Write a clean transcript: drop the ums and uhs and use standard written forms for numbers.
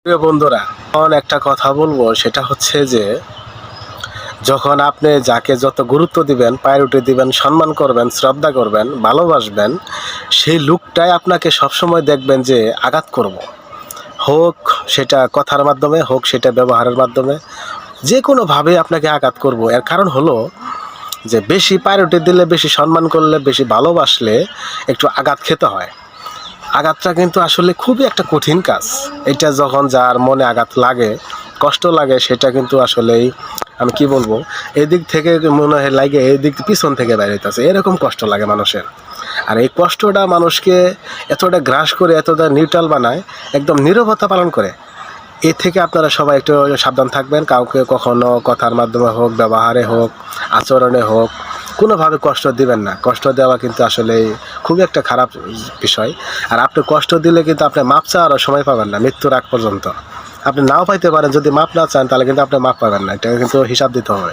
প্রিয় বন্ধুরা, এখন একটা কথা বলবো, সেটা হচ্ছে যে যখন আপনি যাকে যত গুরুত্ব দিবেন, প্রায়োরিটি দিবেন, সম্মান করবেন, শ্রদ্ধা করবেন, ভালোবাসবেন, সেই লোকটাই আপনাকে সবসময় দেখবেন যে আঘাত করব। হোক সেটা কথার মাধ্যমে, হোক সেটা ব্যবহারের মাধ্যমে, যে কোনোভাবে আপনাকে আঘাত করব। এর কারণ হলো যে বেশি প্রায়োরিটি দিলে, বেশি সম্মান করলে, বেশি ভালোবাসলে একটু আঘাত খেতে হয়। আঘাতটা কিন্তু আসলে খুবই একটা কঠিন কাজ। এটা যখন যার মনে আঘাত লাগে, কষ্ট লাগে, সেটা কিন্তু আসলেই আমি কি বলবো, এদিক থেকে মনে হয় লাগে, এদিক পিছন থেকে বের হইতেছে, এরকম কষ্ট লাগে মানুষের। আর এই কষ্টটা মানুষকে এতটা গ্রাস করে, এতটা নিউট্রাল বানায়, একদম নীরবতা পালন করে। এ থেকে আপনারা সবাই একটু সাবধান থাকবেন। কাউকে কখনো কথার মাধ্যমে হোক, ব্যবহারে হোক, আচরণে হোক, কোনোভাবে কষ্ট দিবেন না। কষ্ট দেওয়া কিন্তু আসলে খুবই একটা খারাপ বিষয়। আর আপনি কষ্ট দিলে কিন্তু আপনি মাপ চাওয়ারও সময় পাবেন না মৃত্যুর আগ পর্যন্ত। আপনি নাও পাইতে পারেন, যদি মাপ না চান তাহলে কিন্তু আপনি মাপ পাবেন না। এটা কিন্তু হিসাব দিতে হবে।